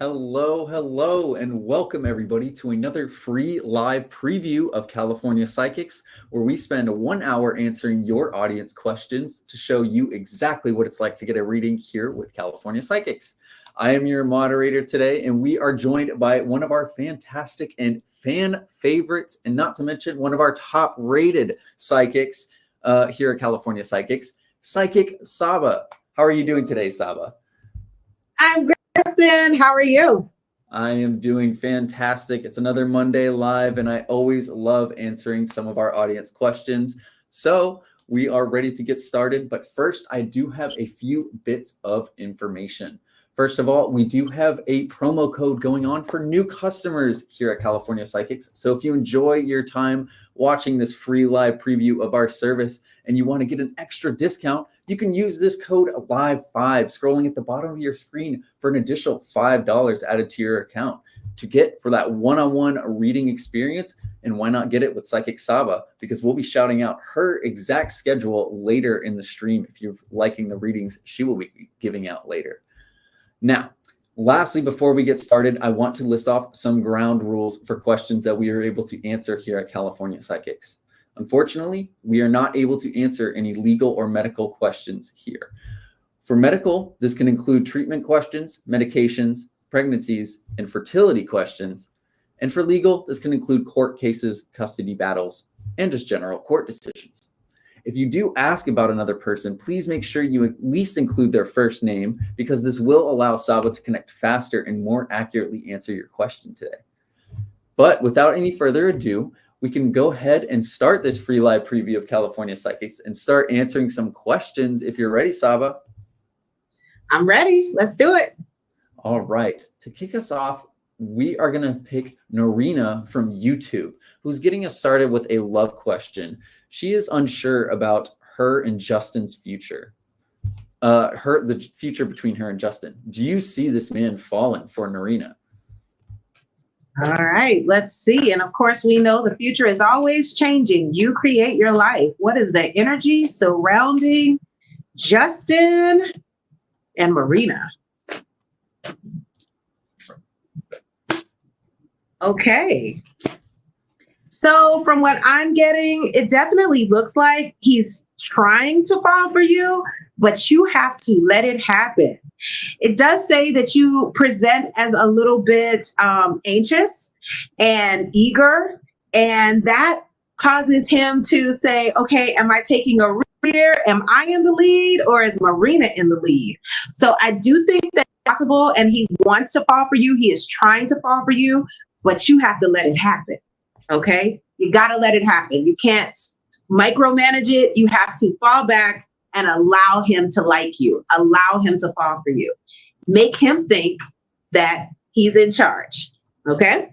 Hello, hello, and welcome everybody to another free live preview of California Psychics, where we spend 1 hour answering your audience questions to show you exactly what it's like to get a reading here with California Psychics. I am your moderator today, and we are joined by one of our fantastic and fan favorites, and not to mention one of our top rated psychics here at California Psychics, Psychic Saba. How are you doing today, Saba? I'm good, Kristen. How are you? I am doing fantastic. It's another Monday live, and I always love answering some of our audience questions. So we are ready to get started. But first, I do have a few bits of information. First of all, we do have a promo code going on for new customers here at California Psychics. So if you enjoy your time watching this free live preview of our service and you want to get an extra discount, you can use this code LIVE5 scrolling at the bottom of your screen for an additional $5 added to your account to get for that one-on-one reading experience. And why not get it with Psychic Saba? Because we'll be shouting out her exact schedule later in the stream. If you're liking the readings she will be giving out later. Now, lastly, before we get started, I want to list off some ground rules for questions that we are able to answer here at California Psychics. Unfortunately, we are not able to answer any legal or medical questions here. For medical, this can include treatment questions, medications, pregnancies, and fertility questions. And for legal, this can include court cases, custody battles, and just general court decisions. If you do ask about another person, please make sure you at least include their first name, because this will allow Saba to connect faster and more accurately answer your question today. But without any further ado, we can go ahead and start this free live preview of California Psychics and start answering some questions if you're ready, Saba. I'm ready. Let's do it. All right. To kick us off, we are going to pick Norina from YouTube, who's getting us started with a love question. She is unsure about her and Justin's future. The future between her and Justin. Do you see this man falling for Norina? All right, let's see. And of course, we know the future is always changing. You create your life. What is the energy surrounding Justin and Marina? Okay. So from what I'm getting, it definitely looks like he's trying to fall for you, but you have to let it happen. It does say that you present as a little bit anxious and eager, and that causes him to say, okay, am I taking a risk here? Am I in the lead, or is Marina in the lead? So I do think that's possible, and he wants to fall for you. He is trying to fall for you, but you have to let it happen. Okay, you got to let it happen. You can't micromanage it. You have to fall back and allow him to like you, allow him to fall for you. Make him think that he's in charge. Okay.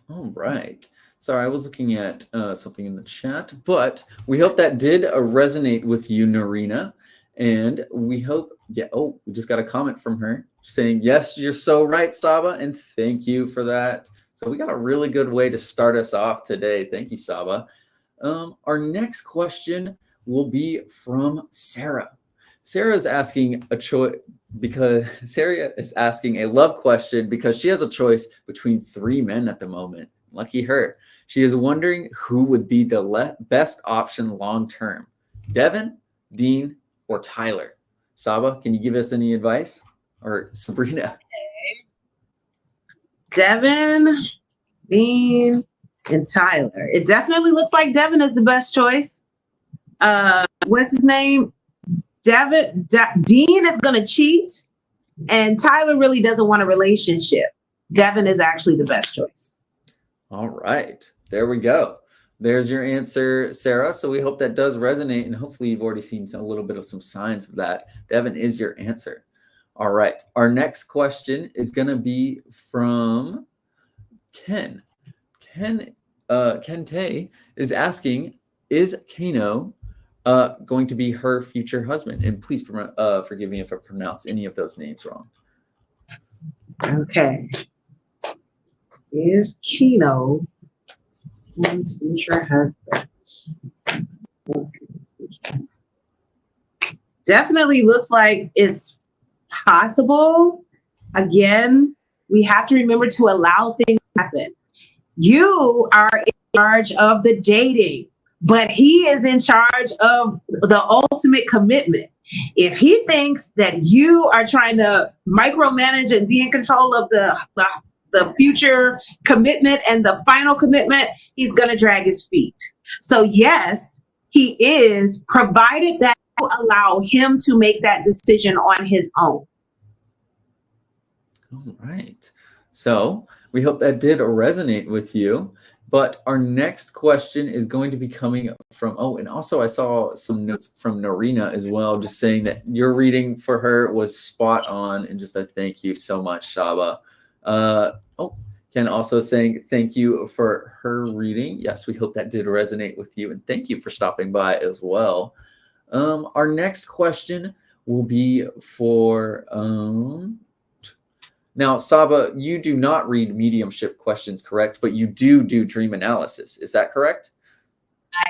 All right. Sorry, I was looking at something in the chat, but we hope that did resonate with you, Norina. And we hope, we just got a comment from her saying, yes, you're so right, Saba. And thank you for that. So we got a really good way to start us off today. Thank you, Saba. Our next question will be from Sarah. Sarah is asking a love question because she has a choice between 3 men at the moment. Lucky her. She is wondering who would be the best option long term, Devin, Dean, or Tyler. Saba, can you give us any advice? Or Sabrina? Devin, Dean, and Tyler. It definitely looks like Devin is the best choice. What's his name? Dean is going to cheat, and Tyler really doesn't want a relationship. Devin is actually the best choice. All right. There we go. There's your answer, Sarah. So we hope that does resonate, and hopefully you've already seen a little bit of some signs of that. Devin is your answer. All right. Our next question is going to be from Ken. Ken Tay is asking, is Kano going to be her future husband? And please forgive me if I pronounce any of those names wrong. Okay. Is Kano his future husband? Definitely looks like it's possible. Again, we have to remember to allow things to happen. You are in charge of the dating, but he is in charge of the ultimate commitment. If he thinks that you are trying to micromanage and be in control of the future commitment and the final commitment, he's going to drag his feet. So yes, he is, provided that you allow him to make that decision on his own. All right. So we hope that did resonate with you. But our next question is going to be coming from, oh, and also I saw some notes from Narina as well, just saying that your reading for her was spot on. And just a thank you so much, Saba. Ken also saying thank you for her reading. Yes, we hope that did resonate with you. And thank you for stopping by as well. Our next question will be for... Now, Saba, you do not read mediumship questions, correct? But you do dream analysis. Is that correct?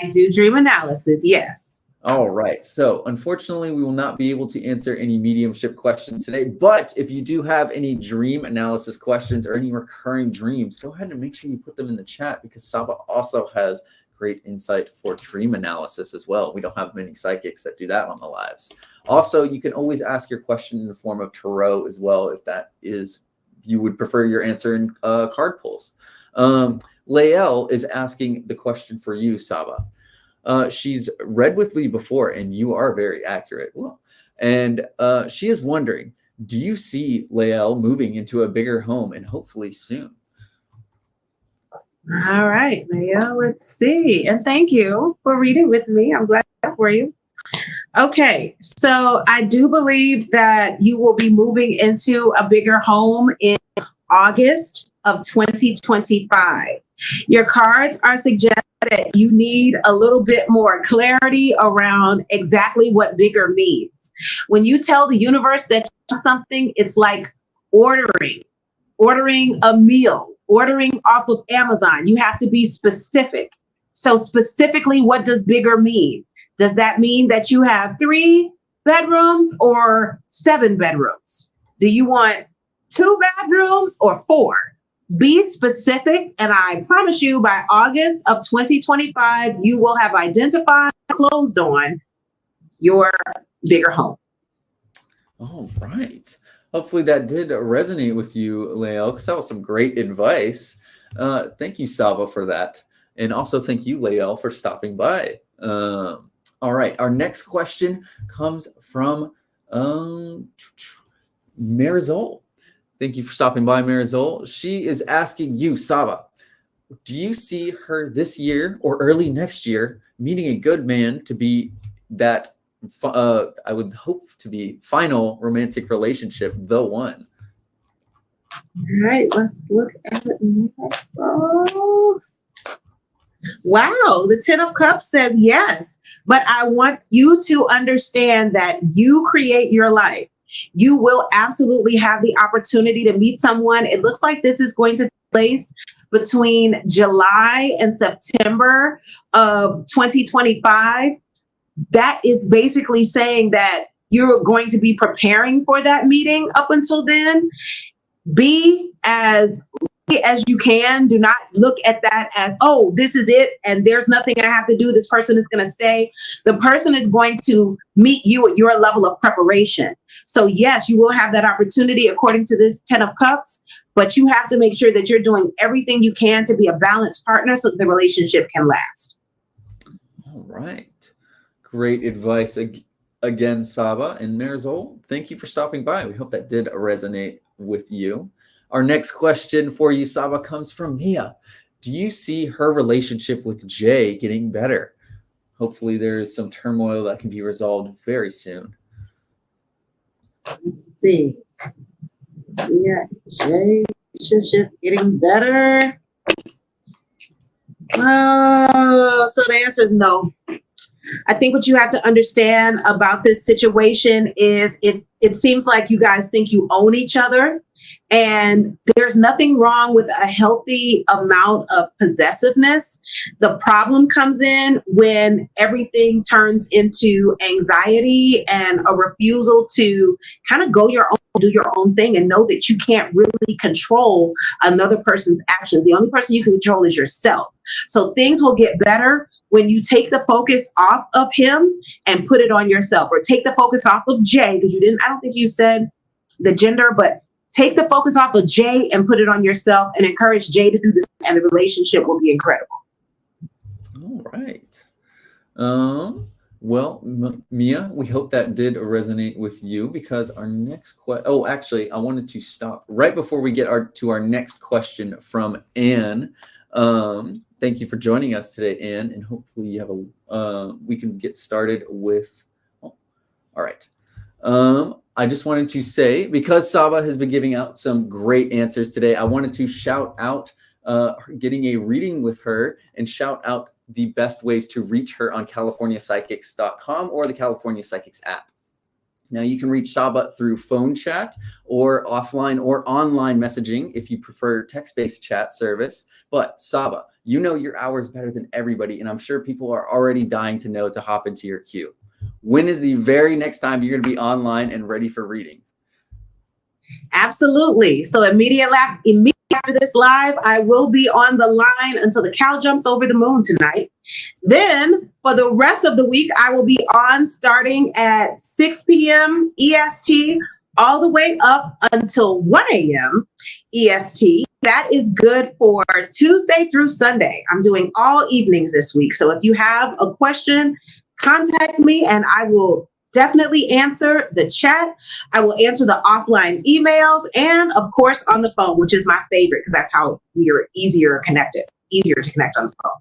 I do dream analysis, yes. All right. So unfortunately, we will not be able to answer any mediumship questions today. But if you do have any dream analysis questions or any recurring dreams, go ahead and make sure you put them in the chat, because Saba also has great insight for dream analysis as well. We don't have many psychics that do that on the lives. Also, you can always ask your question in the form of tarot as well, if that is, you would prefer your answer in card pulls. Lael is asking the question for you, Saba. She's read with me before, and you are very accurate. Well, and she is wondering, do you see Lael moving into a bigger home, and hopefully soon? All right, Leah, let's see. And thank you for reading with me. I'm glad for you. Okay, so I do believe that you will be moving into a bigger home in August of 2025. Your cards are suggesting that you need a little bit more clarity around exactly what bigger means. When you tell the universe that you want something, it's like ordering a meal, ordering off of Amazon. You have to be specific. So specifically, what does bigger mean? Does that mean that you have 3 bedrooms or 7 bedrooms? Do you want 2 bedrooms or 4? Be specific, and I promise you by August of 2025, you will have identified, closed on your bigger home. All right. Hopefully that did resonate with you, Lael, because that was some great advice. Thank you, Saba, for that. And also thank you, Lael, for stopping by. All right. Our next question comes from Marisol. Thank you for stopping by, Marisol. She is asking you, Saba, do you see her this year or early next year meeting a good man to be that I would hope to be final romantic relationship, the one? All right, let's look at it. Wow, the 10 of Cups says yes, but I want you to understand that you create your life. You will absolutely have the opportunity to meet someone. It looks like this is going to take place between July and September of 2025. That is basically saying that you're going to be preparing for that meeting up until then. Be as ready as you can. Do not look at that as, oh, this is it and there's nothing I have to do. This person is going to stay. The person is going to meet you at your level of preparation. So yes, you will have that opportunity according to this 10 of Cups, but you have to make sure that you're doing everything you can to be a balanced partner so that the relationship can last. All right. Great advice again, Saba and Marisol. Thank you for stopping by. We hope that did resonate with you. Our next question for you, Saba, comes from Mia. Do you see her relationship with Jay getting better? Hopefully there is some turmoil that can be resolved very soon. Let's see. Yeah, Jay relationship getting better. So the answer is no. I think what you have to understand about this situation is it seems like you guys think you own each other. And there's nothing wrong with a healthy amount of possessiveness. The problem comes in when everything turns into anxiety and a refusal to kind of go your own, do your own thing, and know that you can't really control another person's actions. The only person you can control is yourself. So things will get better when you take the focus off of him and put it on yourself, or take the focus off of Jay, because I don't think you said the gender, but take the focus off of Jay and put it on yourself, and encourage Jay to do this, and the relationship will be incredible. All right. Well, Mia, we hope that did resonate with you, because our next question. Oh, actually, I wanted to stop right before we get to our next question from Anne. Thank you for joining us today, Anne, and hopefully you have we can get started with. Oh, all right. I just wanted to say, because Saba has been giving out some great answers today, I wanted to shout out getting a reading with her, and shout out the best ways to reach her on CaliforniaPsychics.com or the California Psychics app. Now, you can reach Saba through phone chat or offline or online messaging if you prefer text-based chat service. But Saba, you know your hours better than everybody, and I'm sure people are already dying to know to hop into your queue. When is the very next time you're going to be online and ready for readings? Absolutely. So immediately after this live, I will be on the line until the cow jumps over the moon tonight. Then for the rest of the week, I will be on starting at 6 p.m. EST all the way up until 1 a.m. EST. That is good for Tuesday through Sunday. I'm doing all evenings this week. So if you have a question, contact me and I will definitely answer the chat. I will answer the offline emails, and of course on the phone, which is my favorite, because that's how we're easier to connect on the phone.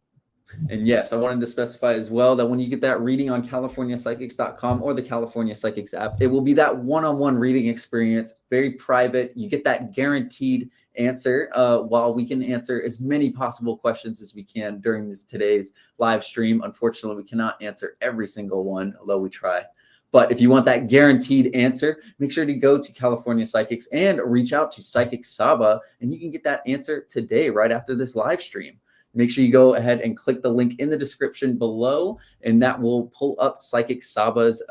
And yes, I wanted to specify as well that when you get that reading on CaliforniaPsychics.com or the California Psychics app, it will be that one-on-one reading experience, very private. You get that guaranteed answer, while we can answer as many possible questions as we can during today's live stream. Unfortunately, we cannot answer every single one, although we try. But if you want that guaranteed answer, make sure to go to California Psychics and reach out to Psychic Saba, and you can get that answer today right after this live stream. Make sure you go ahead and click the link in the description below, and that will pull up Psychic Saba's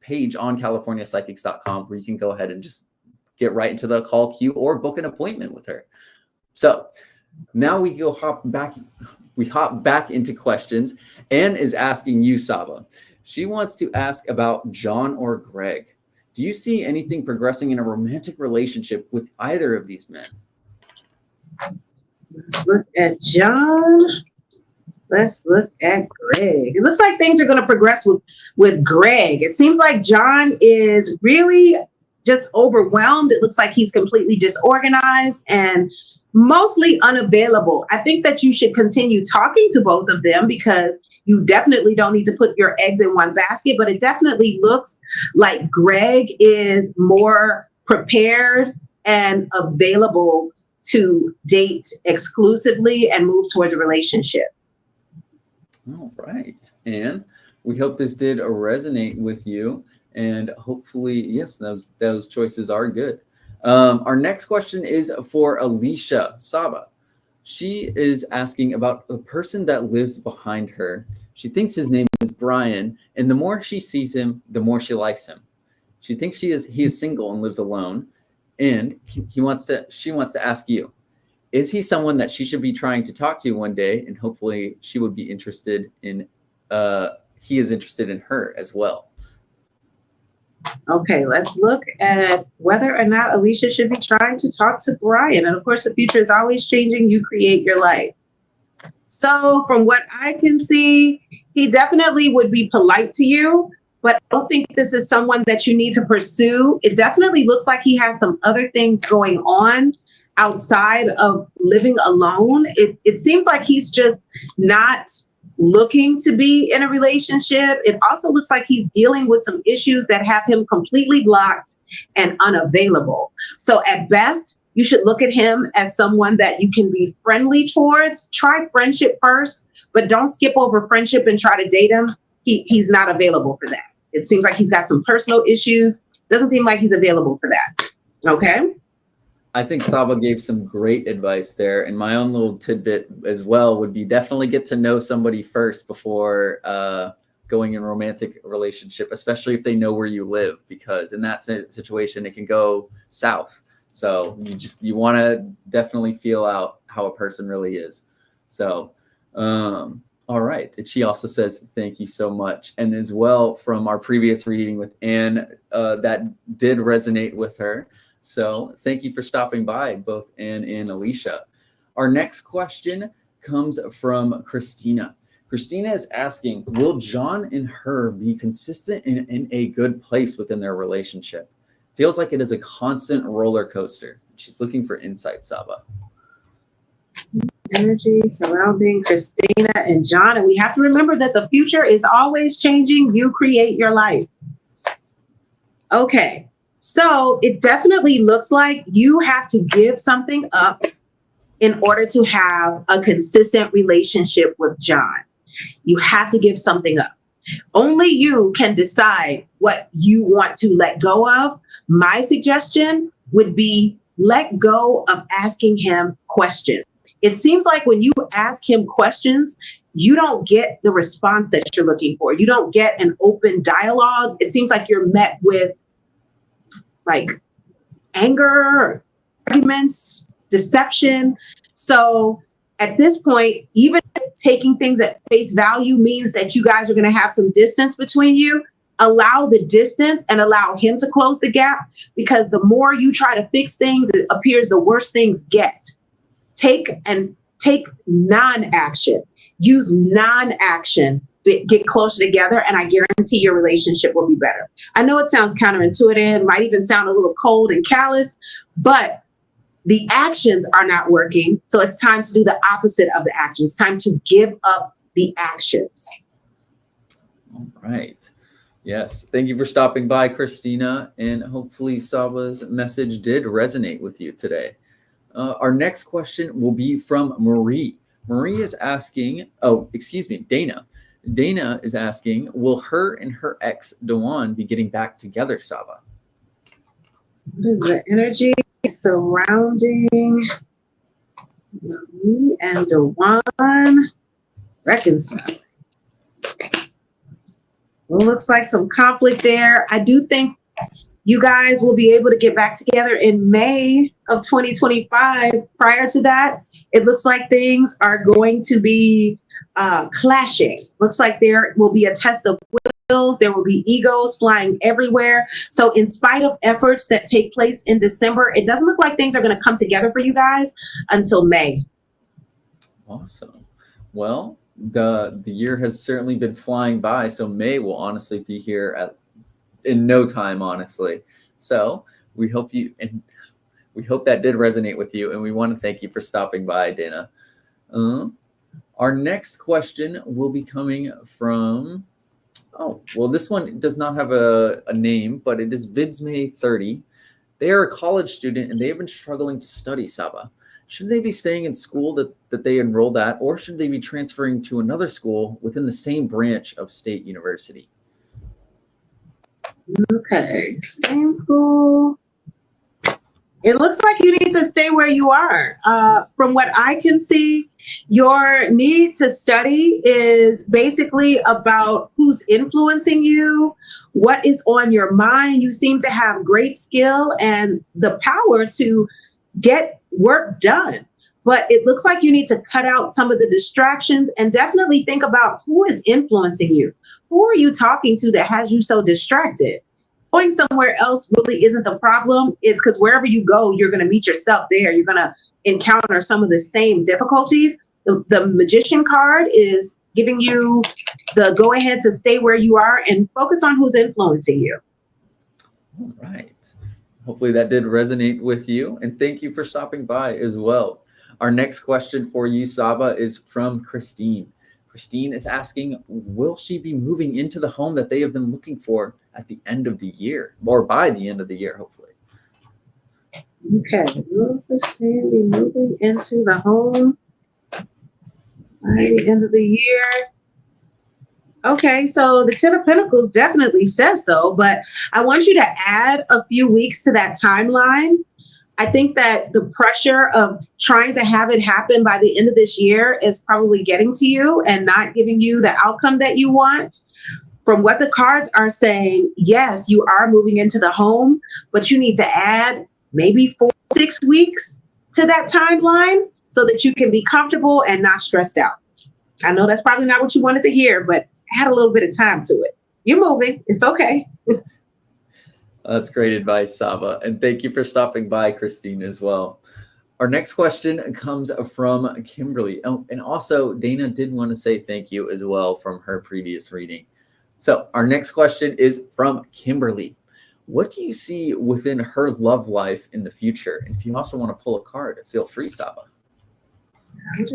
page on CaliforniaPsychics.com, where you can go ahead and just get right into the call queue or book an appointment with her. So now we hop back into questions. Anne is asking you, Saba. She wants to ask about John or Greg. Do you see anything progressing in a romantic relationship with either of these men? Let's look at John. Let's look at Greg. It looks like things are going to progress with Greg. It seems like John is really just overwhelmed. It looks like he's completely disorganized and mostly unavailable. I think that you should continue talking to both of them, because you definitely don't need to put your eggs in one basket, but it definitely looks like Greg is more prepared and available to date exclusively and move towards a relationship. All right. And we hope this did resonate with you. And hopefully, yes, those choices are good. Our next question is for Alicia Saba. She is asking about the person that lives behind her. She thinks his name is Brian, and the more she sees him, the more she likes him. She thinks he is single and lives alone, and she wants to ask you, is he someone that she should be trying to talk to one day, and hopefully she would be interested in he is interested in her as well. Okay, let's look at whether or not Alicia should be trying to talk to Brian. And of course, the future is always changing. You create your life. So from what I can see, he definitely would be polite to you, but I don't think this is someone that you need to pursue. It definitely looks like he has some other things going on outside of living alone. It seems like he's just not looking to be in a relationship. It also looks like he's dealing with some issues that have him completely blocked and unavailable. So at best, you should look at him as someone that you can be friendly towards. Try friendship first, but don't skip over friendship and try to date him. He's not available for that. It seems like he's got some personal issues. Doesn't seem like he's available for that. Okay. I think Saba gave some great advice there. And my own little tidbit as well would be definitely get to know somebody first before going in romantic relationship, especially if they know where you live, because in that situation, it can go south. So you want to definitely feel out how a person really is. So, all right. And she also says, thank you so much. And as well, from our previous reading with Anne, that did resonate with her. So thank you for stopping by, both Anne and Alicia. Our next question comes from Christina. Christina is asking, will John and her be consistent and in a good place within their relationship? Feels like it is a constant roller coaster. She's looking for insight, Saba. Energy surrounding Christina and John. And we have to remember that the future is always changing. You create your life. Okay. So it definitely looks like you have to give something up in order to have a consistent relationship with John. You have to give something up. Only you can decide what you want to let go of. My suggestion would be let go of asking him questions. It seems like when you ask him questions, you don't get the response that you're looking for. You don't get an open dialogue. It seems like you're met with like anger, arguments, deception. So at this point, even taking things at face value means that you guys are going to have some distance between you. Allow the distance and allow him to close the gap, because the more you try to fix things, it appears the worse things get. Take non-action. Use non-action. Get closer together, and I guarantee your relationship will be better. I know it sounds counterintuitive, might even sound a little cold and callous, but the actions are not working. So it's time to do the opposite of the actions. It's time to give up the actions. All right. Yes. Thank you for stopping by, Christina. And hopefully Saba's message did resonate with you today. Our next question will be from Marie. Marie is asking, Dana. Dana is asking, will her and her ex, Dewan, be getting back together, Saba? What is the energy surrounding me and Dewan reconciling? Well, looks like some conflict there. I do think you guys will be able to get back together in May of 2025. Prior to that, it looks like things are going to be clashing. Looks like there will be a test of wills. There will be egos flying everywhere. So in spite of efforts that take place in December, it doesn't look like things are going to come together for you guys until May. Awesome. Well, the year has certainly been flying by, so May will honestly be here in no time, honestly. So we hope that did resonate with you, and we want to thank you for stopping by, Dana. Our next question will be coming from, this one does not have a name, but it is Vidsmay30. They are a college student, and they have been struggling to study, Saba. Should they be staying in school that they enrolled at, or should they be transferring to another school within the same branch of State University? Okay, stay in school. It looks like you need to stay where you are. From what I can see, your need to study is basically about who's influencing you, what is on your mind. You seem to have great skill and the power to get work done. But it looks like you need to cut out some of the distractions and definitely think about who is influencing you. Who are you talking to that has you so distracted? Going somewhere else really isn't the problem. It's because wherever you go, you're going to meet yourself there. You're going to encounter some of the same difficulties. The magician card is giving you the go ahead to stay where you are and focus on who's influencing you. All right. Hopefully that did resonate with you. And thank you for stopping by as well. Our next question for you, Saba, is from Christine. Christine is asking, will she be moving into the home that they have been looking for at the end of the year, or by the end of the year, hopefully? Okay, will Christine be moving into the home by the end of the year? Okay, so the Ten of Pentacles definitely says so, but I want you to add a few weeks to that timeline. I think that the pressure of trying to have it happen by the end of this year is probably getting to you and not giving you the outcome that you want. From what the cards are saying, yes, you are moving into the home, but you need to add maybe 4 6 weeks to that timeline so that you can be comfortable and not stressed out. I know that's probably not what you wanted to hear, but add a little bit of time to it. You're moving. It's okay. That's great advice, Saba. And thank you for stopping by, Christine, as well. Our next question comes from Kimberly. Oh, and also Dana did want to say thank you as well from her previous reading. So our next question is from Kimberly. What do you see within her love life in the future? And if you also want to pull a card, feel free, Saba.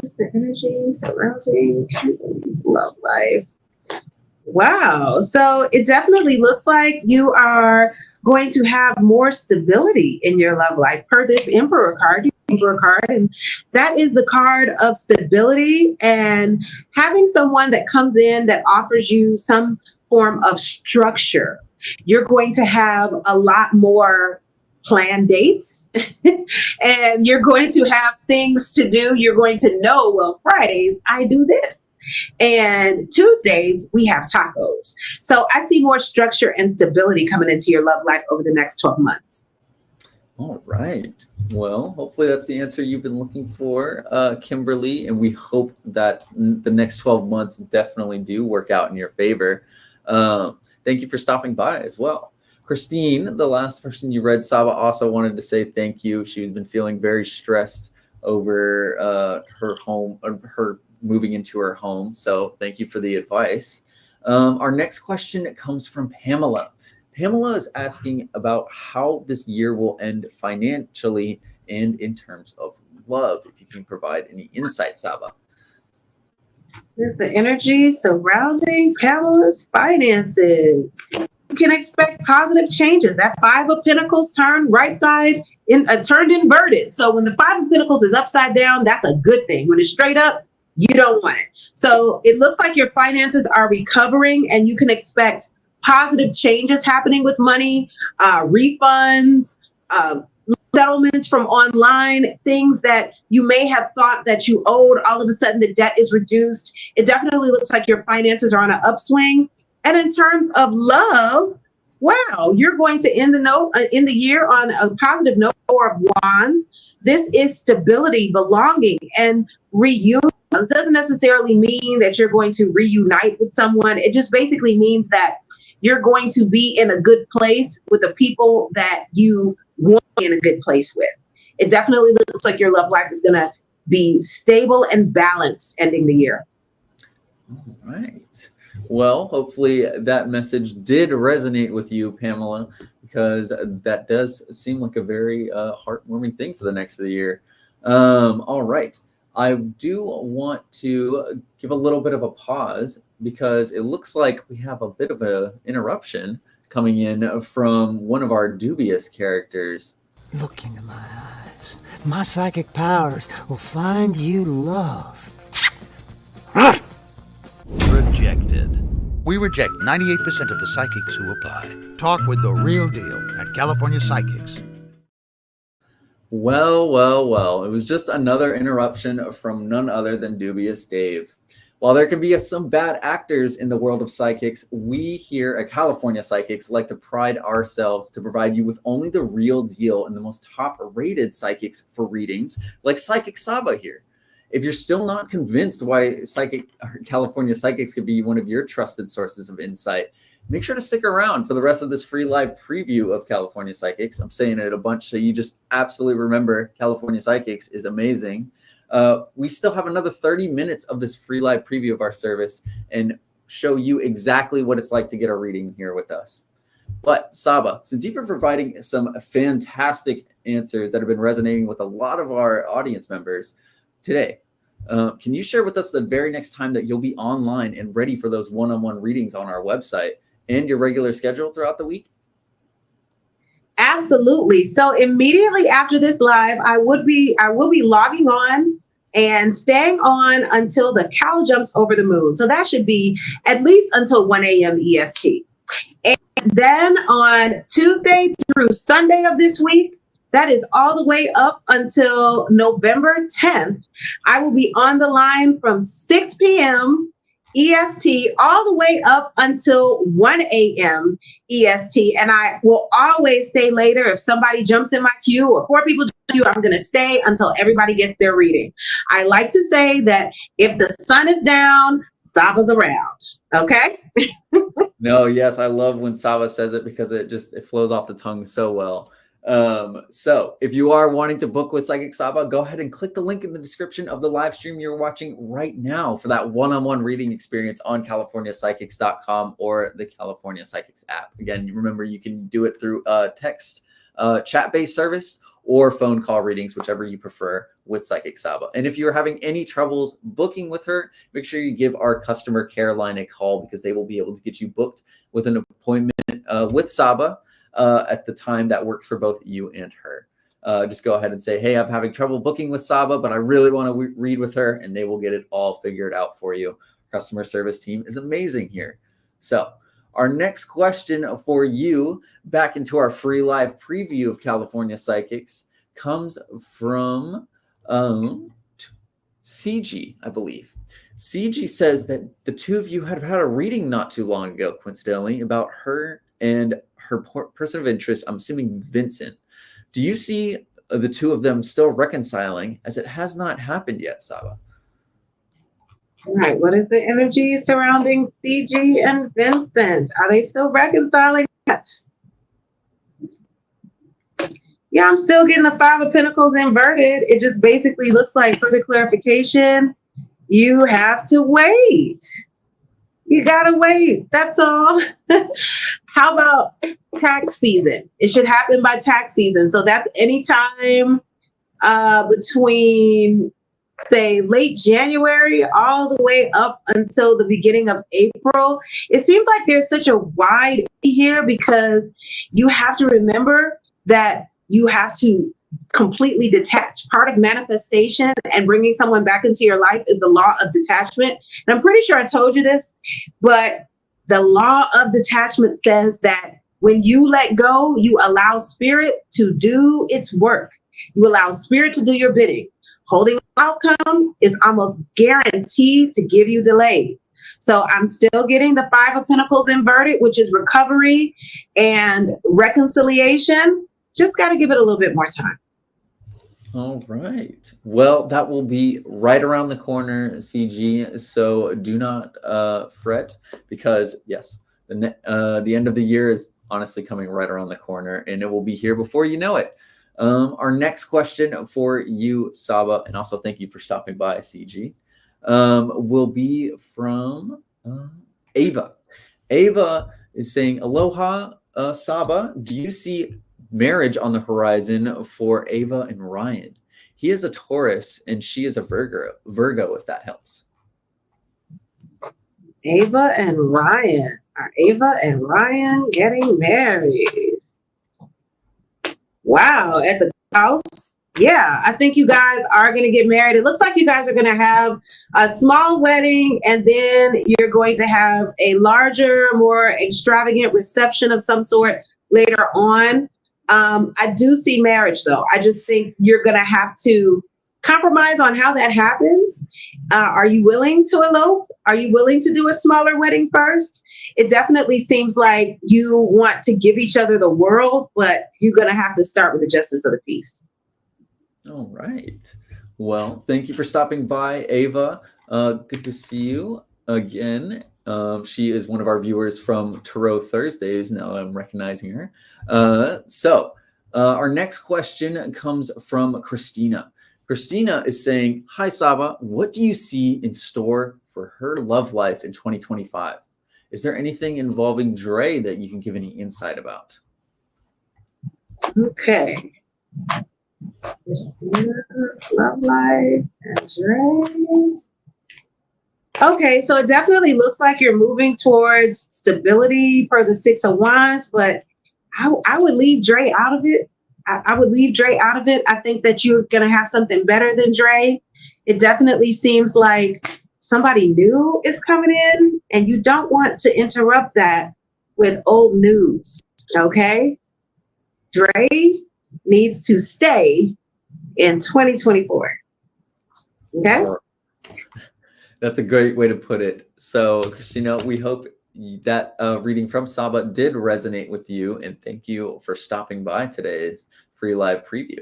Just the energy surrounding Kimberly's love life. Wow. So it definitely looks like you are going to have more stability in your love life per this Emperor card. And that is the card of stability and having someone that comes in that offers you some form of structure. You're going to have a lot more planned dates and you're going to have things to do. You're going to know, well, Fridays I do this and Tuesdays we have tacos. So I see more structure and stability coming into your love life over the next 12 months. All right. Well, hopefully that's the answer you've been looking for, Kimberly, and we hope that the next 12 months definitely do work out in your favor. Thank you for stopping by as well. Christine, the last person you read, Saba, also wanted to say thank you. She's been feeling very stressed over her moving into her home. So thank you for the advice. Our next question comes from Pamela. Pamela is asking about how this year will end financially and in terms of love. If you can provide any insight, Saba. There's the energy surrounding Pamela's finances. You can expect positive changes. That Five of Pentacles turned right side turned inverted. So when the Five of Pentacles is upside down, that's a good thing. When it's straight up, you don't want it. So it looks like your finances are recovering and you can expect positive changes happening with money, refunds, settlements from online, things that you may have thought that you owed. All of a sudden, the debt is reduced. It definitely looks like your finances are on an upswing. And in terms of love, wow, you're going to end the year on a positive note. Four of Wands. This is stability, belonging, and reunion. This doesn't necessarily mean that you're going to reunite with someone. It just basically means that you're going to be in a good place with the people that you want to be in a good place with. It definitely looks like your love life is going to be stable and balanced ending the year. All right. Well, hopefully that message did resonate with you, Pamela, because that does seem like a very heartwarming thing for the next of the year. All right. I do want to give a little bit of a pause because it looks like we have a bit of an interruption coming in from one of our dubious characters. Look into my eyes. My psychic powers will find you love. Rejected. We reject 98% of the psychics who apply. Talk with the real deal at California Psychics. Well. It was just another interruption from none other than Dubious Dave. While there can be some bad actors in the world of psychics, we here at California Psychics like to pride ourselves to provide you with only the real deal and the most top-rated psychics for readings, like Psychic Saba here. If you're still not convinced why California Psychics could be one of your trusted sources of insight, make sure to stick around for the rest of this free live preview of California Psychics. I'm saying it a bunch so you just absolutely remember California Psychics is amazing. We still have another 30 minutes of this free live preview of our service and show you exactly what it's like to get a reading here with us. But Saba, since you've been providing some fantastic answers that have been resonating with a lot of our audience members today, can you share with us the very next time that you'll be online and ready for those one-on-one readings on our website and your regular schedule throughout the week? Absolutely. So immediately after this live, I will be logging on and staying on until the cow jumps over the moon. So that should be at least until 1 a.m. EST. And then on Tuesday through Sunday of this week, That is all the way up until November 10th. I will be on the line from 6 p.m. EST all the way up until 1 a.m. EST. And I will always stay later. If somebody jumps in my queue or 4 people jump in my queue, I'm going to stay until everybody gets their reading. I like to say that if the sun is down, Saba's around. Okay? No, yes, I love when Saba says it because it flows off the tongue so well. So if you are wanting to book with Psychic Saba, go ahead and click the link in the description of the live stream you're watching right now for that one-on-one reading experience on CaliforniaPsychics.com or the California Psychics app. Again, remember you can do it through text, chat-based service, or phone call readings, whichever you prefer with Psychic Saba. And if you're having any troubles booking with her, make sure you give our customer care line a call because they will be able to get you booked with an appointment with Saba at the time that works for both you and her. Just go ahead and say, hey, I'm having trouble booking with Saba, but I really want to read with her, and they will get it all figured out for you. Customer service team is amazing here. So our next question for you, back into our free live preview of California Psychics, comes from CG, I believe. CG says that the two of you had a reading not too long ago, coincidentally, about her and her person of interest, I'm assuming Vincent. Do you see the two of them still reconciling, as it has not happened yet, Saba? All right, what is the energy surrounding CG and Vincent? Are they still reconciling that? Yeah, I'm still getting the Five of Pentacles inverted. It just basically looks like, further clarification, you have to wait. You gotta wait. That's all. How about tax season? It should happen by tax season. So that's anytime between, say, late January all the way up until the beginning of April. It seems like there's such a wide here because you have to remember that you have to completely detach. Part of manifestation and bringing someone back into your life is the law of detachment. And I'm pretty sure I told you this, but the law of detachment says that when you let go, you allow spirit to do its work. You allow spirit to do your bidding. Holding outcome is almost guaranteed to give you delays. So I'm still getting the Five of Pentacles inverted, which is recovery and reconciliation. Just got to give it a little bit more time. All right. Well, that will be right around the corner, CG. So do not fret, because yes, the end of the year is honestly coming right around the corner, and it will be here before you know it. Our next question for you, Saba, and also thank you for stopping by, CG, will be from Ava. Ava is saying, aloha, Saba. Do you see marriage on the horizon for Ava and Ryan? He is a Taurus and she is a Virgo, if that helps. Ava and Ryan. Are Ava and Ryan getting married? Wow, at the house? Yeah, I think you guys are going to get married. It looks like you guys are going to have a small wedding, and then you're going to have a larger, more extravagant reception of some sort later on. I do see marriage, though. I just think you're going to have to compromise on how that happens. Are you willing to elope? Are you willing to do a smaller wedding first? It definitely seems like you want to give each other the world, but you're going to have to start with the justice of the peace. All right. Well, thank you for stopping by, Ava. Good to see you again. She is one of our viewers from Tarot Thursdays. Now I'm recognizing her. So our next question comes from Christina. Christina is saying, hi, Saba. What do you see in store for her love life in 2025? Is there anything involving Dre that you can give any insight about? Okay. Christina's love life and Dre. Okay, so it definitely looks like you're moving towards stability per the Six of Wands, but I would leave Dre out of it. I would leave Dre out of it. I think that you're going to have something better than Dre. It definitely seems like somebody new is coming in, and you don't want to interrupt that with old news, okay? Dre, needs to stay in 2024. Okay. That's a great way to put it. So, Christina, we hope that reading from Saba did resonate with you, and thank you for stopping by today's free live preview.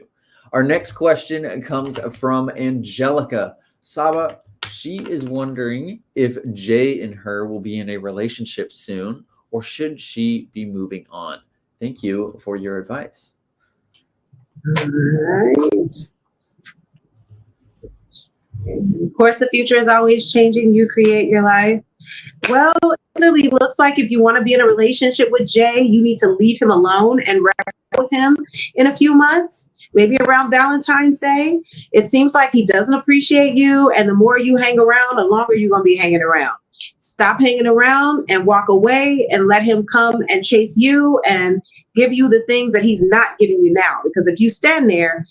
Our next question comes from Angelica. Saba, she is wondering if Jay and her will be in a relationship soon, or should she be moving on? Thank you for your advice. All right. Of course, the future is always changing. You create your life. Well, it really looks like if you want to be in a relationship with Jay, you need to leave him alone and wrap with him in a few months, maybe around Valentine's Day. It seems like he doesn't appreciate you. And the more you hang around, the longer you're going to be hanging around. Stop hanging around and walk away and let him come and chase you and give you the things that he's not giving you now. Because if you stand there,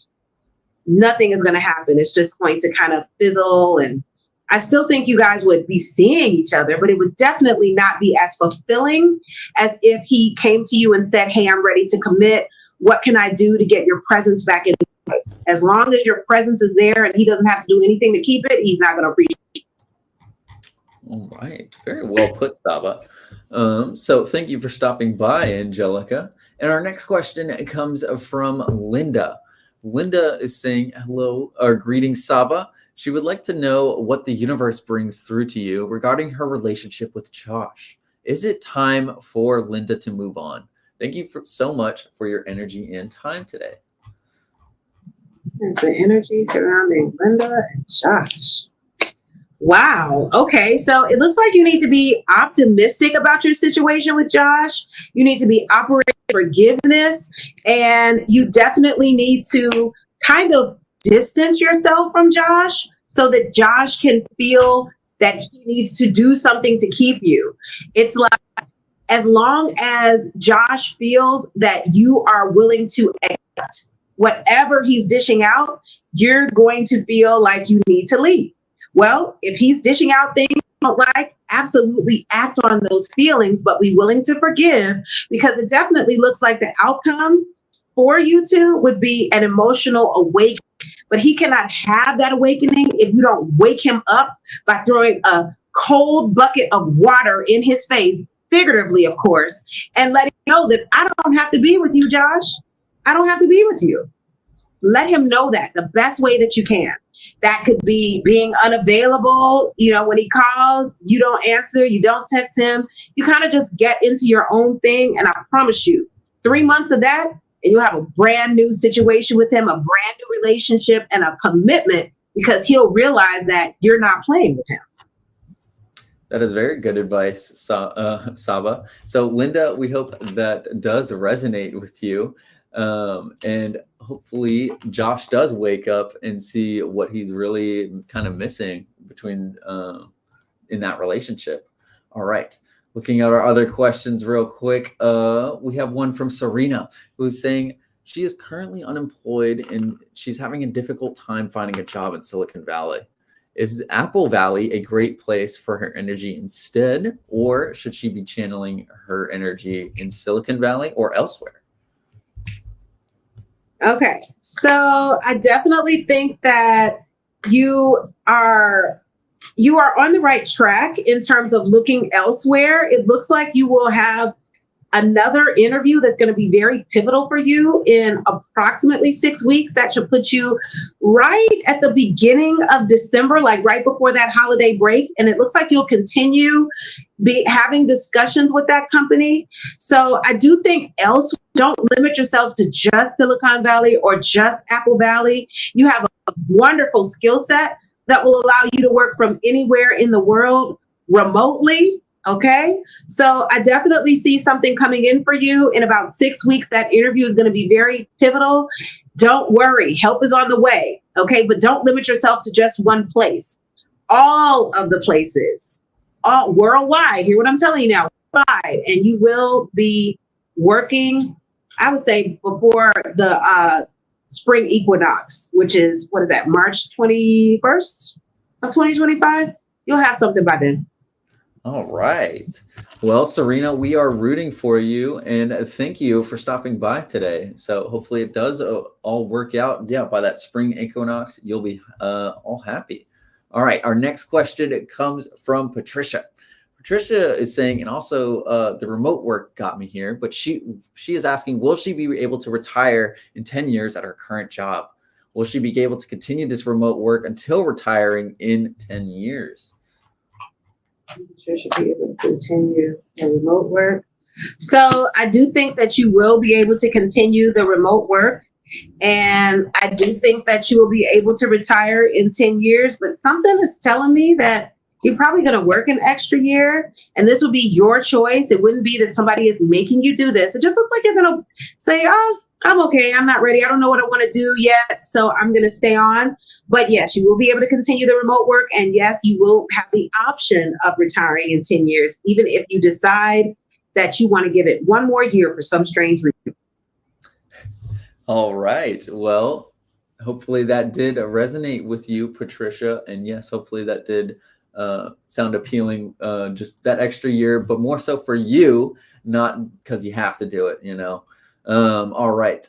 nothing is going to happen. It's just going to kind of fizzle. And I still think you guys would be seeing each other, but it would definitely not be as fulfilling as if he came to you and said, hey, I'm ready to commit. What can I do to get your presence back in? As long as your presence is there and he doesn't have to do anything to keep it, he's not going to appreciate it. All right. Very well put, Saba. So thank you for stopping by, Angelica. And our next question comes from Linda. Linda is saying hello or greetings, Saba. She would like to know what the universe brings through to you regarding her relationship with Josh. Is it time for Linda to move on? Thank you so much for your energy and time today. There's the energy surrounding Linda and Josh. Wow. Okay. So it looks like you need to be optimistic about your situation with Josh. You need to be operating forgiveness, and you definitely need to kind of distance yourself from Josh so that Josh can feel that he needs to do something to keep you. It's like, as long as Josh feels that you are willing to accept whatever he's dishing out, you're going to feel like you need to leave. Well, if he's dishing out things you don't like, absolutely act on those feelings, but be willing to forgive, because it definitely looks like the outcome for you two would be an emotional awakening. But he cannot have that awakening if you don't wake him up by throwing a cold bucket of water in his face, figuratively, of course, and let him know that I don't have to be with you, Josh. I don't have to be with you. Let him know that the best way that you can. That could be being unavailable. You know, when he calls, you don't answer, you don't text him. You kind of just get into your own thing. And I promise you, 3 months of that, and you'll have a brand new situation with him, a brand new relationship and a commitment, because he'll realize that you're not playing with him. That is very good advice, Saba. So, Linda, we hope that does resonate with you. And hopefully Josh does wake up and see what he's really kind of missing between in that relationship. All right. Looking at our other questions real quick. We have one from Serena, who's saying she is currently unemployed and she's having a difficult time finding a job in Silicon Valley. Is Apple Valley a great place for her energy instead, or should she be channeling her energy in Silicon Valley or elsewhere? Okay, so I definitely think that you are on the right track in terms of looking elsewhere. It looks like you will have another interview that's going to be very pivotal for you in approximately 6 weeks. That should put you right at the beginning of December, like right before that holiday break. And it looks like you'll continue having discussions with that company. So I do think elsewhere, don't limit yourself to just Silicon Valley or just Apple Valley. You have a wonderful skill set that will allow you to work from anywhere in the world remotely. Okay, so I definitely see something coming in for you in about 6 weeks. That interview is going to be very pivotal. Don't worry, help is on the way. Okay, but don't limit yourself to just one place. All of the places, all worldwide. Hear what I'm telling you now, worldwide, and you will be working, I would say, before the spring equinox, which is, what is that, March 21st of 2025? You'll have something by then. All right. Well, Serena, we are rooting for you and thank you for stopping by today. So hopefully it does all work out. Yeah, by that spring equinox, you'll be all happy. All right. Our next question comes from Patricia. Patricia is saying, and also the remote work got me here, but she is asking, will she be able to retire in 10 years at her current job? Will she be able to continue this remote work until retiring in 10 years? Sure should be able to continue the remote work. So I do think that you will be able to continue the remote work. And I do think that you will be able to retire in 10 years. But something is telling me that you're probably going to work an extra year. And this would be your choice. It wouldn't be that somebody is making you do this. It just looks like you're going to say, oh, I'm okay. I'm not ready. I don't know what I want to do yet. So I'm going to stay on. But yes, you will be able to continue the remote work. And yes, you will have the option of retiring in 10 years, even if you decide that you want to give it one more year for some strange reason. All right. Well, hopefully that did resonate with you, Patricia. And yes, hopefully that did sound appealing, just that extra year, but more so for you, not because you have to do it, you know. All right.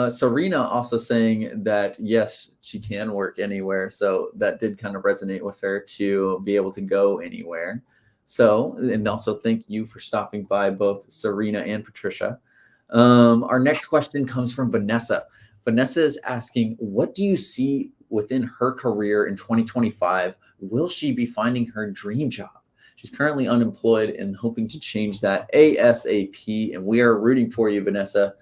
Serena also saying that, yes, she can work anywhere. So that did kind of resonate with her to be able to go anywhere. So, and also thank you for stopping by, both Serena and Patricia. Our next question comes from Vanessa. Vanessa is asking, what do you see within her career in 2025? Will she be finding her dream job? She's currently unemployed and hoping to change that ASAP. And we are rooting for you, Vanessa.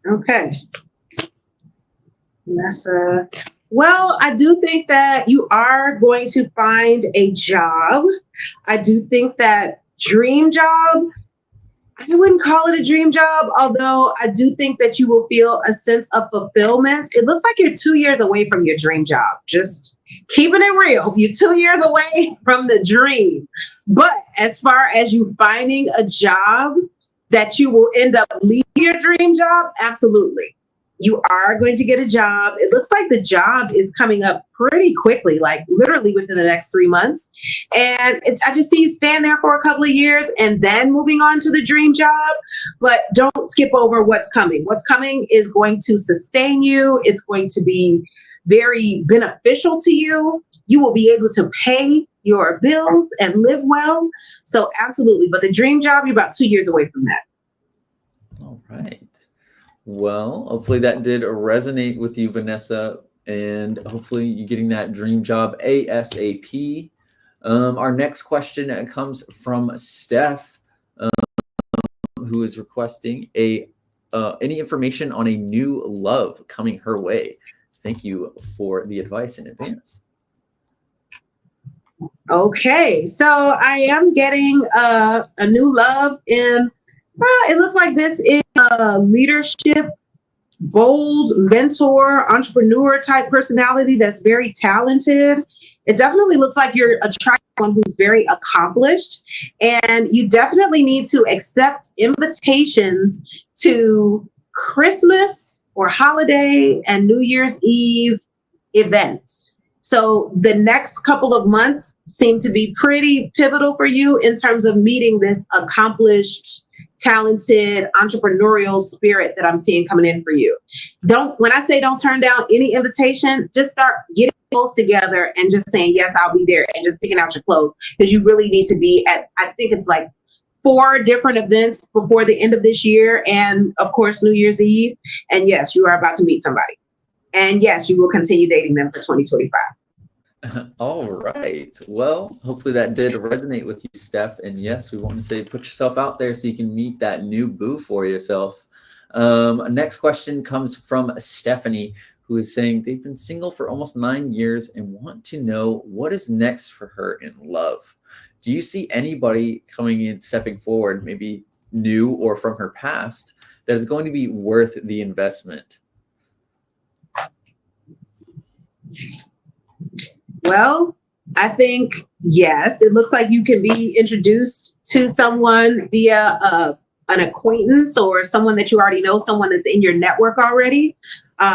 Okay. Vanessa. Well, I do think that you are going to find a job. I do think that dream job, I wouldn't call it a dream job, although I do think that you will feel a sense of fulfillment. It looks like you're 2 years away from your dream job. Just keeping it real. You're 2 years away from the dream. But as far as you finding a job that you will end up leaving your dream job, absolutely. You are going to get a job. It looks like the job is coming up pretty quickly, like literally within the next 3 months. And I just see you stand there for a couple of years and then moving on to the dream job. But don't skip over what's coming. What's coming is going to sustain you. It's going to be very beneficial to you. You will be able to pay your bills and live well. So absolutely. But the dream job, you're about 2 years away from that. All right. Well, hopefully that did resonate with you, Vanessa, and hopefully you're getting that dream job ASAP. Our next question comes from Steph, who is requesting any information on a new love coming her way. Thank you for the advice in advance. Okay, so I am getting a new love in. It looks like this is a leadership, bold, mentor, entrepreneur type personality that's very talented. It definitely looks like you're attracting someone who's very accomplished, and you definitely need to accept invitations to Christmas or holiday and New Year's Eve events. So the next couple of months seem to be pretty pivotal for you in terms of meeting this accomplished, talented, entrepreneurial spirit that I'm seeing coming in for you. When I say don't turn down any invitation, just start getting clothes together and just saying, yes, I'll be there, and just picking out your clothes, because you really need to be at, I think it's like 4 different events before the end of this year. And of course, New Year's Eve. And yes, you are about to meet somebody. And yes, you will continue dating them for 2025. All right. Well, hopefully that did resonate with you, Steph. And yes, we want to say put yourself out there so you can meet that new boo for yourself. Next question comes from Stephanie, who is saying they've been single for almost 9 years and want to know what is next for her in love. Do you see anybody coming in, stepping forward, maybe new or from her past, that is going to be worth the investment? Well, I think, yes, it looks like you can be introduced to someone via an acquaintance or someone that you already know, someone that's in your network already.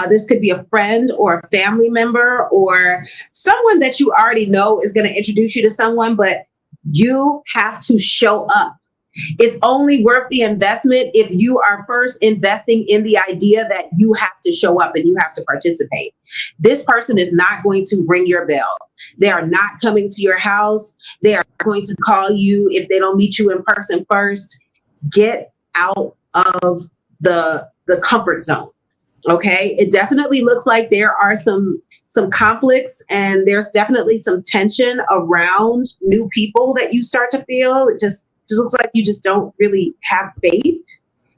This could be a friend or a family member or someone that you already know is going to introduce you to someone, but you have to show up. It's only worth the investment if you are first investing in the idea that you have to show up and you have to participate. This person is not going to ring your bell. They are not coming to your house. They are going to call you if they don't meet you in person first. Get out of the comfort zone. Okay. It definitely looks like there are some conflicts and there's definitely some tension around new people that you start to feel. It just looks like you just don't really have faith.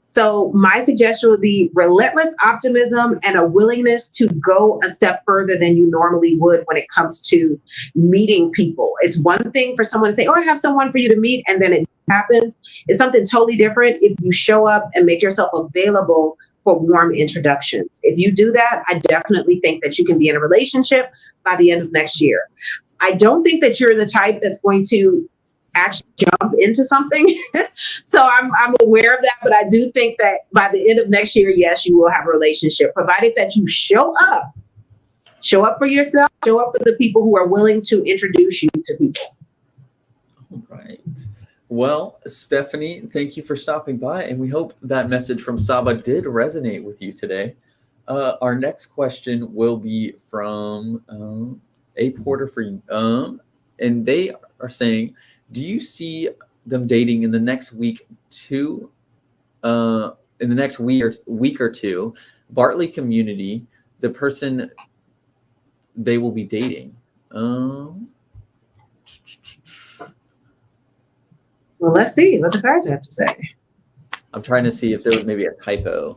So my suggestion would be relentless optimism and a willingness to go a step further than you normally would when it comes to meeting people. It's one thing for someone to say, oh, I have someone for you to meet, and then it happens. It's something totally different if you show up and make yourself available for warm introductions. If you do that, I definitely think that you can be in a relationship by the end of next year. I don't think that you're the type that's going to actually jump into something. So I'm aware of that, but I do think that by the end of next year, yes, you will have a relationship, provided that you show up for yourself, show up for the people who are willing to introduce you to people. All right. Well, Stephanie, thank you for stopping by, and we hope that message from Saba did resonate with you today. Our next question will be from A Porter for you, and they are saying, do you see them dating in the next week or two? Bartley community, the person they will be dating. Well, let's see what the cards have to say. I'm trying to see if there was maybe a typo.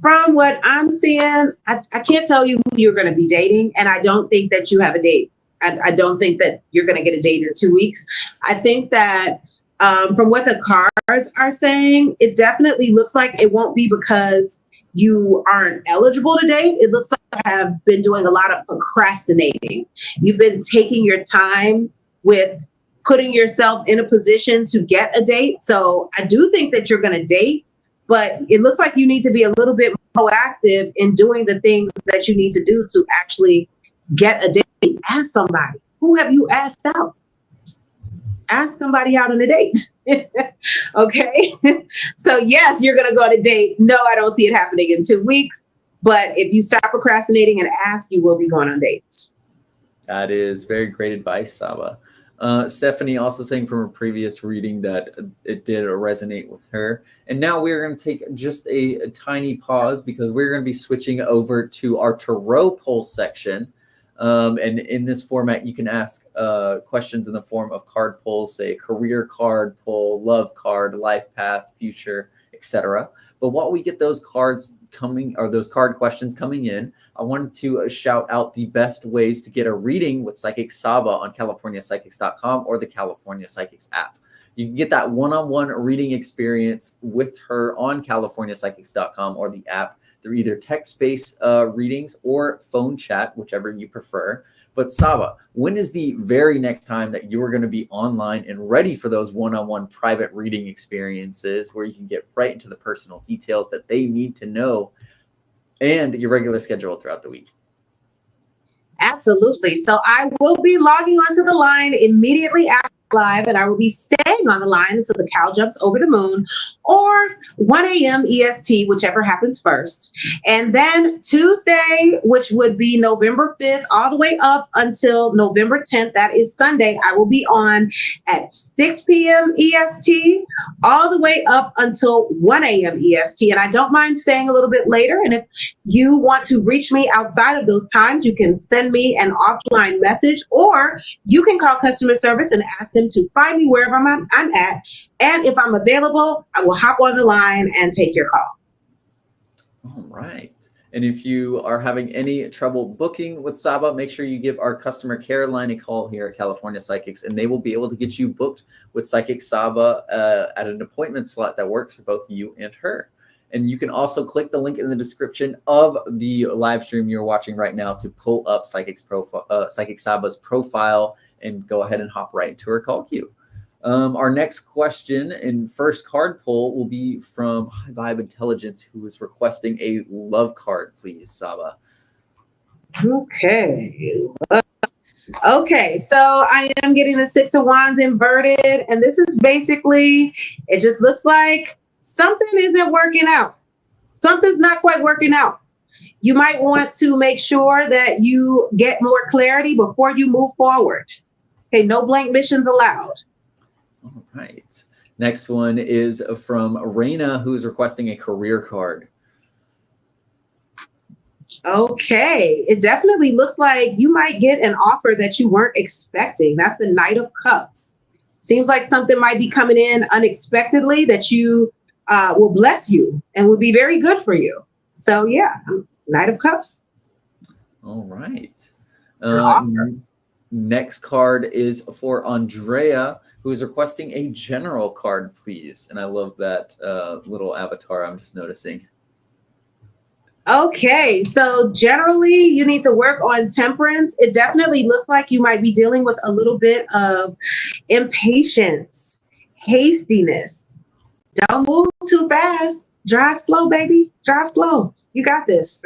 From what I'm seeing, I can't tell you who you're going to be dating, and I don't think that you have a date. I don't think that you're going to get a date in 2 weeks. I think that from what the cards are saying, it definitely looks like it won't be because you aren't eligible to date. It looks like you have been doing a lot of procrastinating. You've been taking your time with putting yourself in a position to get a date. So I do think that you're going to date, but it looks like you need to be a little bit proactive in doing the things that you need to do to actually get a date. Ask somebody. Who have you asked out? Ask somebody out on a date. Okay. So yes, you're going to go on a date. No, I don't see it happening in 2 weeks. But if you stop procrastinating and ask, you will be going on dates. That is very great advice, Saba. Stephanie also saying from a previous reading that it did resonate with her. And now we're going to take just a tiny pause because we're going to be switching over to our tarot poll section. And in this format, you can ask questions in the form of card polls, say career card poll, love card, life path, future, etc. But while we get those cards coming, or those card questions coming in, I wanted to shout out the best ways to get a reading with Psychic Saba on CaliforniaPsychics.com or the California Psychics app. You can get that one-on-one reading experience with her on CaliforniaPsychics.com or the app through either text-based readings or phone chat, whichever you prefer. But Saba, when is the very next time that you are going to be online and ready for those one-on-one private reading experiences where you can get right into the personal details that they need to know and your regular schedule throughout the week? Absolutely. So I will be logging onto the line immediately after live, and I will be staying on the line until the cow jumps over the moon, or 1 a.m. EST, whichever happens first. And then Tuesday, which would be November 5th, all the way up until November 10th, that is Sunday, I will be on at 6 p.m. EST, all the way up until 1 a.m. EST. And I don't mind staying a little bit later. And if you want to reach me outside of those times, you can send me an offline message, or you can call customer service and ask them to find me wherever I'm at. And if I'm available, I will hop on the line and take your call. All right. And if you are having any trouble booking with Saba, make sure you give our customer care line a call here at California Psychics, and they will be able to get you booked with Psychic Saba at an appointment slot that works for both you and her. And you can also click the link in the description of the live stream you're watching right now to pull up Psychic Saba's profile and go ahead and hop right into her call queue. Our next question and first card pull will be from High Vibe Intelligence, who is requesting a love card, please, Saba. Okay. Okay, so I am getting the Six of Wands inverted, and this is basically, it just looks like something isn't working out. Something's not quite working out. You might want to make sure that you get more clarity before you move forward. Okay, no blank missions allowed. All right. Next one is from Raina, who's requesting a career card. Okay, it definitely looks like you might get an offer that you weren't expecting. That's the Knight of Cups. Seems like something might be coming in unexpectedly that you will bless you and would be very good for you. So yeah, Knight of Cups. All right. Offer. Next card is for Andrea, who is requesting a general card, please. And I love that little avatar I'm just noticing. Okay, so generally you need to work on temperance. It definitely looks like you might be dealing with a little bit of impatience, hastiness. Don't move too fast. Drive slow, baby. Drive slow. You got this.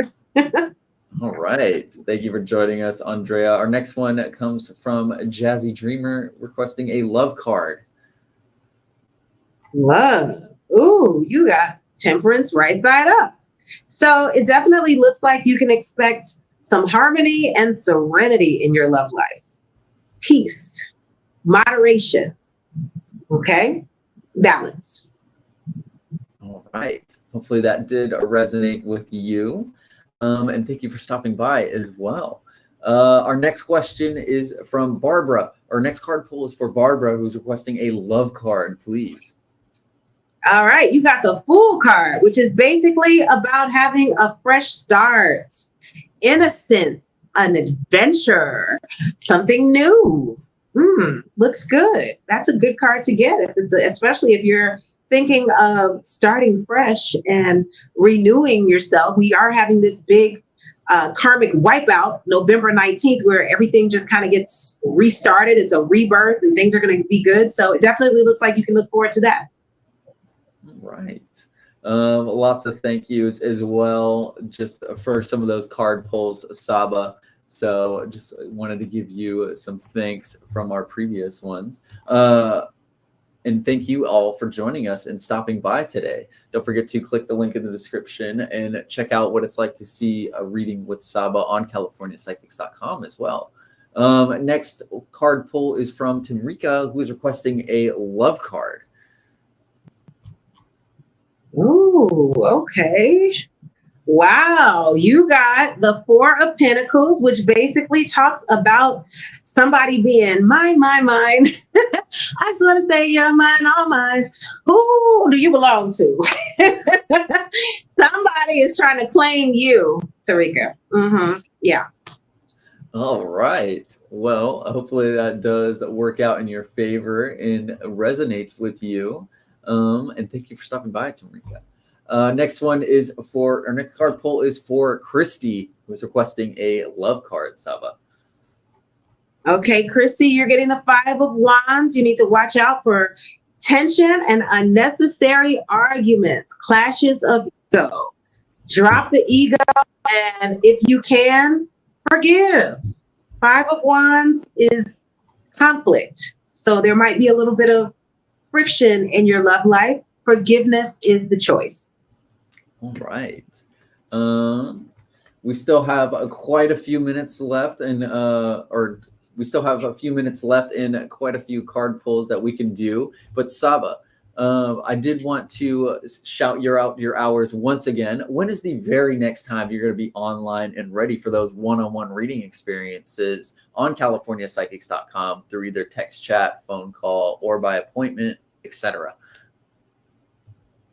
All right. Thank you for joining us, Andrea. Our next one comes from Jazzy Dreamer requesting a love card. Love. Ooh, you got temperance right side up. So it definitely looks like you can expect some harmony and serenity in your love life. Peace, moderation, okay? Balance. All right. Hopefully that did resonate with you. And thank you for stopping by as well. Our next question is from Barbara. Our next card pull is for Barbara, who's requesting a love card, please. All right, you got the Fool card, which is basically about having a fresh start, innocence, an adventure, something new. Looks good. That's a good card to get, especially if you're thinking of starting fresh and renewing yourself. We are having this big karmic wipeout November 19th, where everything just kind of gets restarted. It's a rebirth and things are going to be good. So it definitely looks like you can look forward to that. Right. Lots of thank yous as well, just for some of those card pulls, Saba. So just wanted to give you some thanks from our previous ones. And thank you all for joining us and stopping by today. Don't forget to click the link in the description and check out what it's like to see a reading with Saba on CaliforniaPsychics.com as well. Next card pull is from Tinrika, who is requesting a love card. Ooh, okay. Wow, you got the Four of Pentacles, which basically talks about somebody being mine. I just want to say you're mine, all mine. Who do you belong to? Somebody is trying to claim you, Tarika. Yeah. All right. Well, hopefully that does work out in your favor and resonates with you. And thank you for stopping by, Tamrika. Next card pull is for Christy, who's requesting a love card, Saba. Okay, Christy, you're getting the Five of Wands. You need to watch out for tension and unnecessary arguments, clashes of ego. Drop the ego, and if you can, forgive. Five of Wands is conflict. So there might be a little bit of friction in your love life. Forgiveness is the choice. All right. We still have quite a few minutes left, and we still have a few minutes left in quite a few card pulls that we can do. But Saba, I did want to shout your hours once again. When is the very next time you're going to be online and ready for those one-on-one reading experiences on CaliforniaPsychics.com through either text chat, phone call, or by appointment, etc.?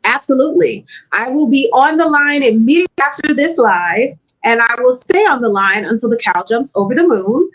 Absolutely. I will be on the line immediately after this live, and I will stay on the line until the cow jumps over the moon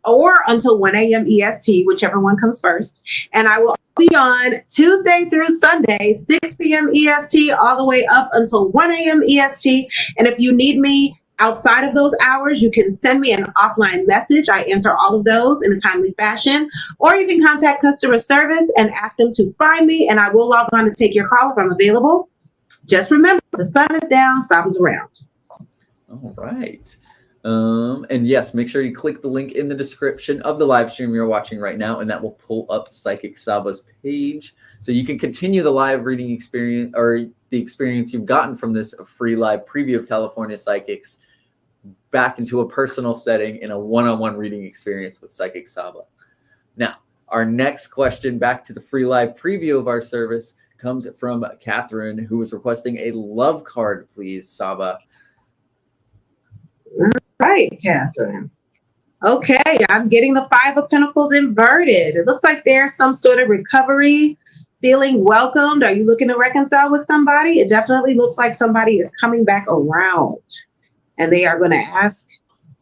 or until 1 a.m. EST, whichever one comes first. And I will be on Tuesday through Sunday, 6 p.m. EST, all the way up until 1 a.m. EST. And if you need me Outside of those hours, you can send me an offline message. I answer all of those in a timely fashion. Or you can contact customer service and ask them to find me, and I will log on to take your call if I'm available. Just remember, the sun is down, Saba's around. All right. And yes, make sure you click the link in the description of the live stream you're watching right now, and that will pull up Psychic Saba's page. So you can continue the live reading experience, or the experience you've gotten from this free live preview of California Psychics, back into a personal setting in a one-on-one reading experience with Psychic Saba. Now, our next question, back to the free live preview of our service, comes from Catherine, who is requesting a love card, please, Saba. Right, Catherine. Okay, I'm getting the Five of Pentacles inverted. It looks like there's some sort of recovery, feeling welcomed. Are you looking to reconcile with somebody? It definitely looks like somebody is coming back around, and they are going to ask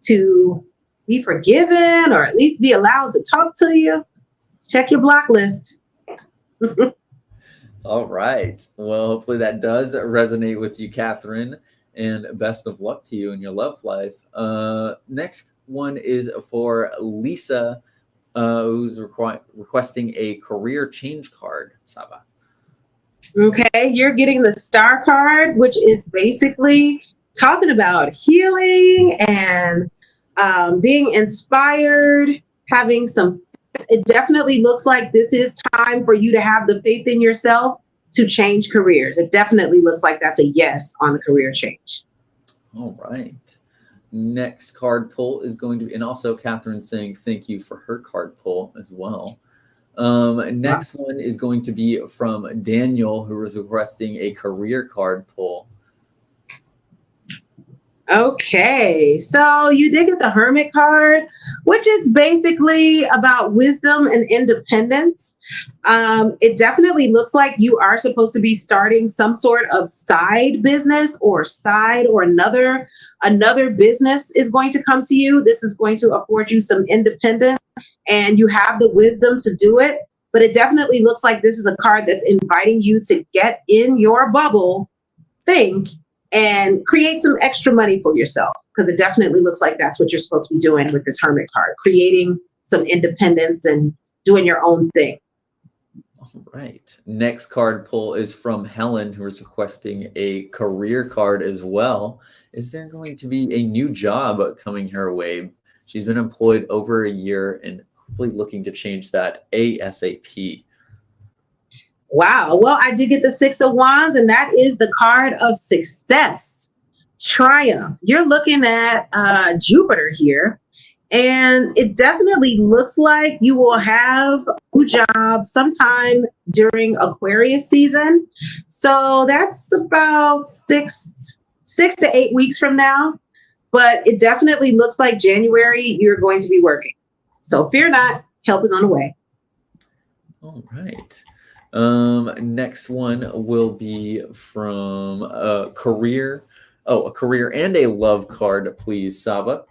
to be forgiven or at least be allowed to talk to you. Check your block list. All right. Well, hopefully that does resonate with you, Catherine, and best of luck to you in your love life. Next one is for Lisa, who's requesting a career change card, Saba. Okay, you're getting the Star card, which is basically talking about healing and being inspired, having some. It definitely looks like this is time for you to have the faith in yourself to change careers. It definitely looks like that's a yes on the career change. All right. Next card pull is going to be, and also Catherine saying thank you for her card pull as well. Next one is going to be from Daniel, who is requesting a career card pull. Okay, so you did get the Hermit card, which is basically about wisdom and independence. It definitely looks like you are supposed to be starting some sort of side business or another business is going to come to you. This is going to afford you some independence, and you have the wisdom to do it. But it definitely looks like this is a card that's inviting you to get in your bubble, think, and create some extra money for yourself, because it definitely looks like that's what you're supposed to be doing with this Hermit card, creating some independence and doing your own thing. All right. Next card pull is from Helen, who is requesting a career card as well. Is there going to be a new job coming her way? She's been employed over a year and hopefully looking to change that ASAP. Wow. Well, I did get the Six of Wands, and that is the card of success, triumph. You're looking at Jupiter here, and it definitely looks like you will have a new job sometime during Aquarius season. So that's about six to 8 weeks from now. But it definitely looks like January you're going to be working. So fear not, help is on the way. All right. Next one will be from a career and a love card, please, Saba.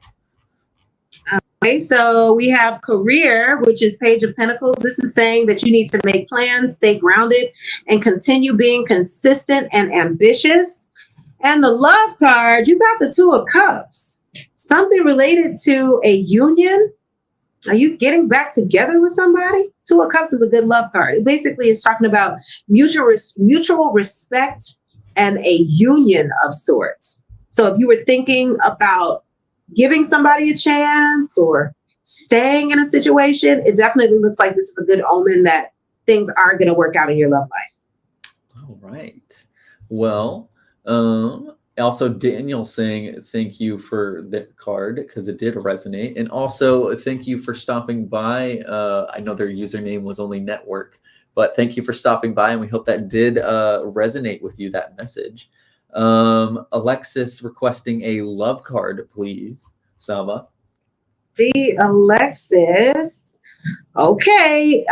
Okay, so we have career, which is Page of Pentacles. This is saying that you need to make plans, stay grounded, and continue being consistent and ambitious. And the love card, you got the Two of Cups, something related to a union. Are you getting back together with somebody? Two of Cups is a good love card. It basically is talking about mutual respect and a union of sorts. So if you were thinking about giving somebody a chance or staying in a situation, it definitely looks like this is a good omen that things are going to work out in your love life. All right. Well, also Daniel saying thank you for the card because it did resonate, and also thank you for stopping by. I know their username was only network, but thank you for stopping by, and we hope that did resonate with you, that message. Alexis requesting a love card, please, Saba. The Alexis. Okay,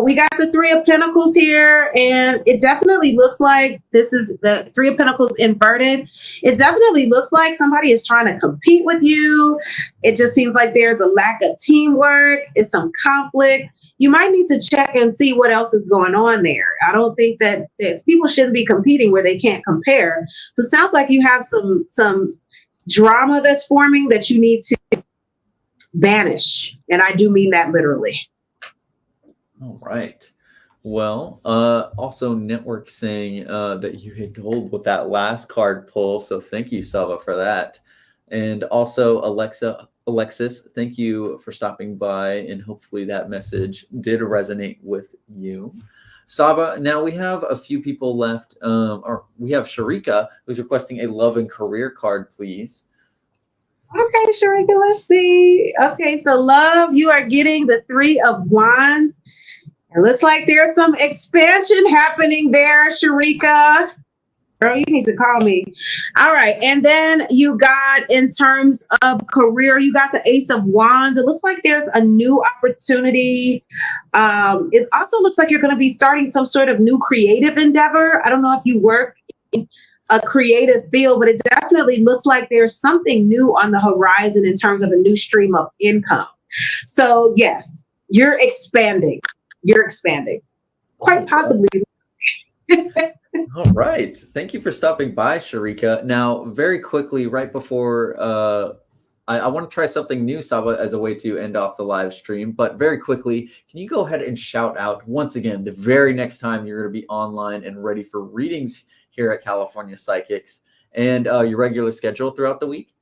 we got the Three of Pentacles here, and it definitely looks like this is the Three of Pentacles inverted. It definitely looks like somebody is trying to compete with you. It just seems like there's a lack of teamwork. It's some conflict. You might need to check and see what else is going on there. I don't think that people shouldn't be competing where they can't compare. So it sounds like you have some drama that's forming that you need to banish. And I do mean that literally. All right. Well, also Network saying that you hit gold with that last card pull. So thank you, Saba, for that. And also Alexis, thank you for stopping by. And hopefully that message did resonate with you. Saba, now we have a few people left. Or we have Sharika, who's requesting a love and career card, please. Okay, Sharika, let's see. Okay, so love, you are getting the 3 of Wands. It looks like there's some expansion happening there, Sharika. Girl, you need to call me. All right. And then you got, in terms of career, you got the Ace of Wands. It looks like there's a new opportunity. It also looks like you're going to be starting some sort of new creative endeavor. I don't know if you work in a creative field, but it definitely looks like there's something new on the horizon in terms of a new stream of income. So yes, you're expanding. You're expanding, quite possibly. All right. Thank you for stopping by, Sharika. Now, very quickly, right before I want to try something new, Saba, as a way to end off the live stream. But very quickly, can you go ahead and shout out once again the very next time you're going to be online and ready for readings here at California Psychics, and your regular schedule throughout the week?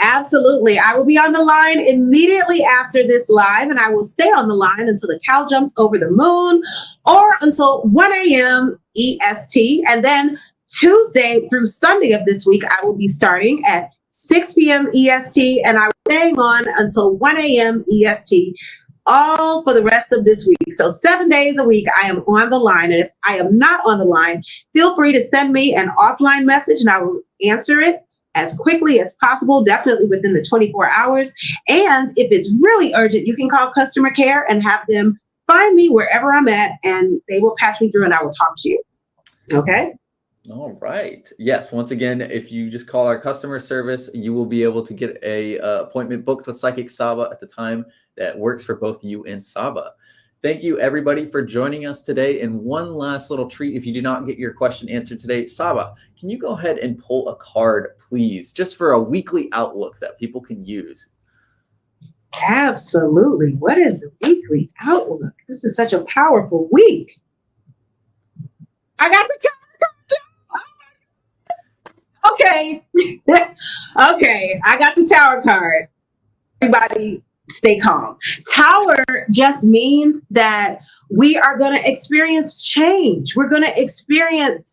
Absolutely. I will be on the line immediately after this live, and I will stay on the line until the cow jumps over the moon or until 1 a.m. EST. And then Tuesday through Sunday of this week, I will be starting at 6 p.m. EST, and I will be staying on until 1 a.m. EST, all for the rest of this week. So 7 days a week, I am on the line. And if I am not on the line, feel free to send me an offline message and I will answer it as quickly as possible, definitely within the 24 hours. And if it's really urgent, you can call customer care and have them find me wherever I'm at, and they will patch me through and I will talk to you. Okay? All right. Yes. Once again, if you just call our customer service, you will be able to get a appointment booked with Psychic Saba at the time that works for both you and Saba. Thank you, everybody, for joining us today. And one last little treat, if you did not get your question answered today, Saba, can you go ahead and pull a card, please, just for a weekly outlook that people can use? Absolutely. What is the weekly outlook? This is such a powerful week. I got the tower card. Okay. Okay. I got the tower card. Everybody stay calm. Tower just means that we are going to experience change. We're going to experience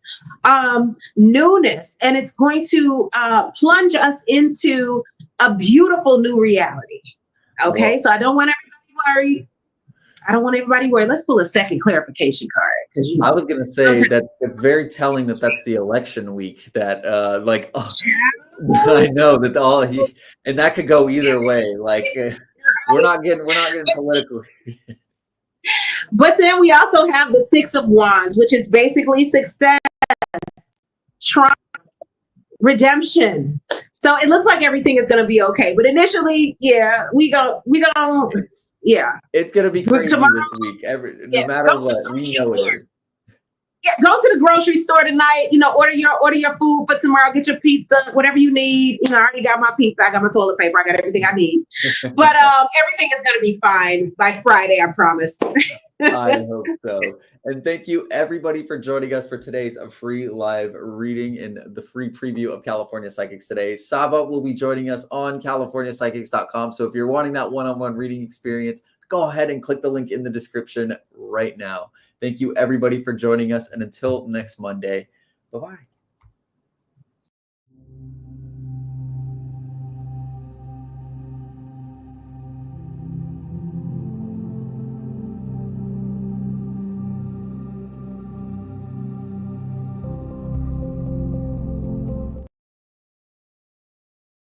newness, and it's going to plunge us into a beautiful new reality. Okay, well, so I don't want everybody worried. Let's pull a second clarification card, because I was going to say that it's very telling that that's the election week. That I know that and that could go either way. Like we're not getting political. But then we also have the 6 of Wands, which is basically success, triumph, redemption. So it looks like everything is going to be okay. But initially, yeah, it's going to be crazy tomorrow, this week. No matter what, we know it is. Yeah, go to the grocery store tonight. Order your food for tomorrow. Get your pizza, whatever you need. I already got my pizza. I got my toilet paper. I got everything I need. But everything is going to be fine by Friday. I promise. I hope so. And thank you, everybody, for joining us for today's free live reading in the free preview of California Psychics today. Saba will be joining us on CaliforniaPsychics.com. So if you're wanting that one-on-one reading experience, go ahead and click the link in the description right now. Thank you, everybody, for joining us. And until next Monday, bye-bye.